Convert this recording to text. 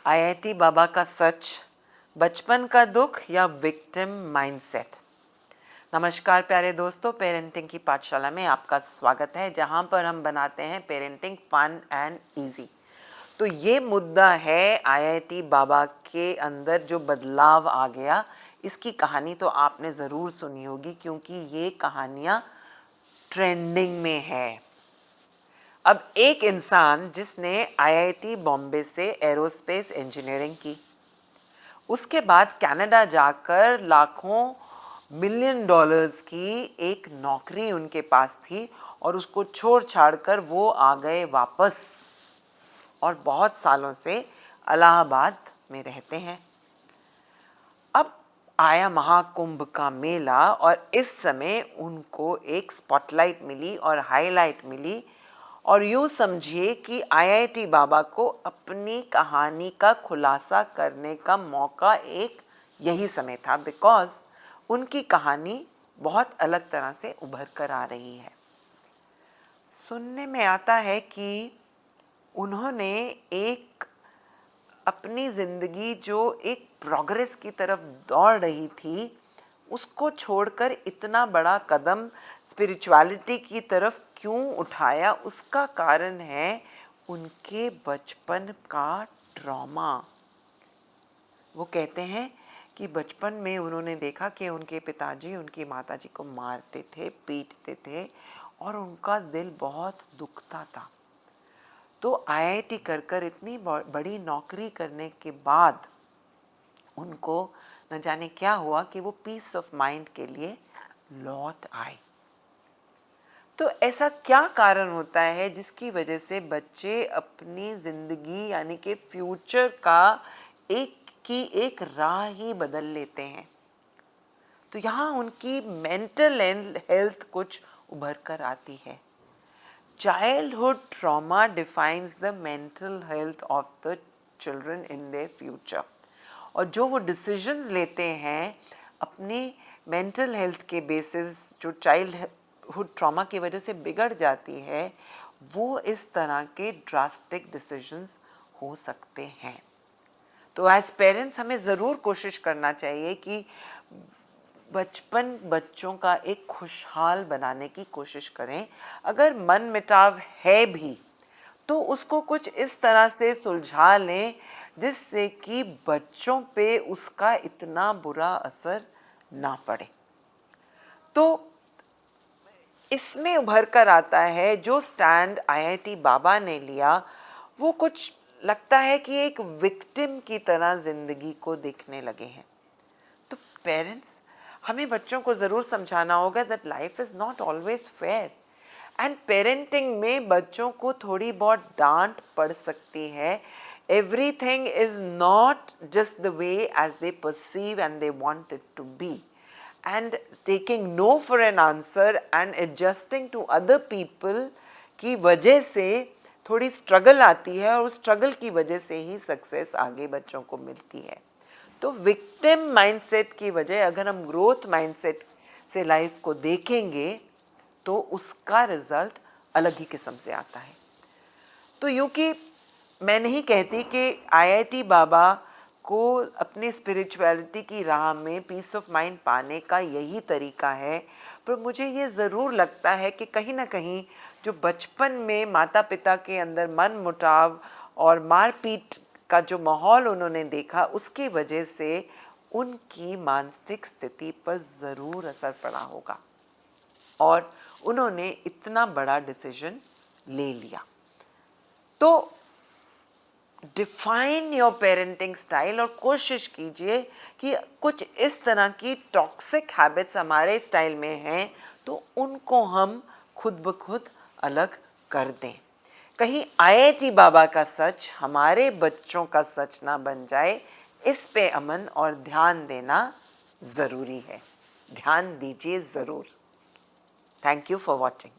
IIT बाबा का सच, बचपन का दुख या विक्टिम माइंडसेट। नमस्कार प्यारे दोस्तों, पेरेंटिंग की पाठशाला में आपका स्वागत है, जहां पर हम बनाते हैं पेरेंटिंग फन एंड इजी। तो ये मुद्दा है आईआईटी बाबा के अंदर जो बदलाव आ गया, इसकी कहानी तो आपने ज़रूर सुनी होगी क्योंकि ये कहानियाँ ट्रेंडिंग में है। अब एक इंसान जिसने आईआईटी बॉम्बे से एरोस्पेस इंजीनियरिंग की, उसके बाद कनाडा जाकर लाखों मिलियन डॉलर्स की एक नौकरी उनके पास थी और उसको छोड़ छाड़ कर वो आ गए वापस और बहुत सालों से इलाहाबाद में रहते हैं। अब आया महाकुंभ का मेला और इस समय उनको एक स्पॉटलाइट मिली और हाईलाइट मिली और यूँ समझिए कि आईआईटी बाबा को अपनी कहानी का खुलासा करने का मौका एक यही समय था, बिकॉज उनकी कहानी बहुत अलग तरह से उभर कर आ रही है। सुनने में आता है कि उन्होंने एक अपनी ज़िंदगी जो एक प्रोग्रेस की तरफ दौड़ रही थी, उसको छोड़कर इतना बड़ा कदम स्पिरिचुअलिटी की तरफ क्यों उठाया, उसका कारण है उनके बचपन का ट्रॉमा। वो कहते हैं कि बचपन में उन्होंने देखा कि उनके पिताजी उनकी माताजी को मारते थे, पीटते थे और उनका दिल बहुत दुखता था। तो आईआईटी कर इतनी बड़ी नौकरी करने के बाद उनको न जाने क्या हुआ कि वो पीस ऑफ माइंड के लिए लौट आए। तो ऐसा क्या कारण होता है जिसकी वजह से बच्चे अपनी ज़िंदगी यानी कि फ्यूचर का एक राह ही बदल लेते हैं? तो यहाँ उनकी मेंटल हेल्थ कुछ उभर कर आती है। Childhood trauma defines the mental health of the children in their future. और जो वो डिसीजंस लेते हैं अपनी मेंटल हेल्थ के बेसिस, जो चाइल्डहुड ट्रॉमा की वजह से बिगड़ जाती है, वो इस तरह के ड्रास्टिक डिसीजंस हो सकते हैं। तो एज पेरेंट्स हमें ज़रूर कोशिश करना चाहिए कि बचपन बच्चों का एक खुशहाल बनाने की कोशिश करें। अगर मन मिटाव है भी तो उसको कुछ इस तरह से सुलझा लें जिससे कि बच्चों पे उसका इतना बुरा असर ना पड़े। तो इसमें उभर कर आता है जो स्टैंड आईआईटी बाबा ने लिया, वो कुछ लगता है कि एक विक्टिम की तरह ज़िंदगी को देखने लगे हैं। तो पेरेंट्स, हमें बच्चों को ज़रूर समझाना होगा that life is not always fair and parenting में बच्चों को थोड़ी बहुत डांट पड़ सकती है। Everything is not just the way as they perceive and they want it to be, and taking no for an answer and adjusting to other people की वजह से थोड़ी स्ट्रगल आती है और उस स्ट्रगल की वजह से ही सक्सेस आगे बच्चों को मिलती है। तो विक्टिम माइंडसेट की वजह अगर हम ग्रोथ माइंडसेट से लाइफ को देखेंगे तो उसका रिजल्ट अलग ही किस्म से आता है। तो यूँ कि मैं नहीं कहती कि आईआईटी बाबा को अपनी स्पिरिचुअलिटी की राह में पीस ऑफ माइंड पाने का यही तरीका है, पर मुझे ये ज़रूर लगता है कि कहीं ना कहीं जो बचपन में माता पिता के अंदर मन मुटाव और मारपीट का जो माहौल उन्होंने देखा, उसकी वजह से उनकी मानसिक स्थिति पर ज़रूर असर पड़ा होगा और उन्होंने इतना बड़ा डिसीजन ले लिया। तो डिफाइन योर पेरेंटिंग स्टाइल और कोशिश कीजिए कि कुछ इस तरह की टॉक्सिक हैबिट्स हमारे स्टाइल में हैं तो उनको हम खुद ब खुद अलग कर दें। कहीं आईआईटी बाबा का सच हमारे बच्चों का सच ना बन जाए, इस पे अमन और ध्यान देना ज़रूरी है। ध्यान दीजिए ज़रूर। Thank you for watching.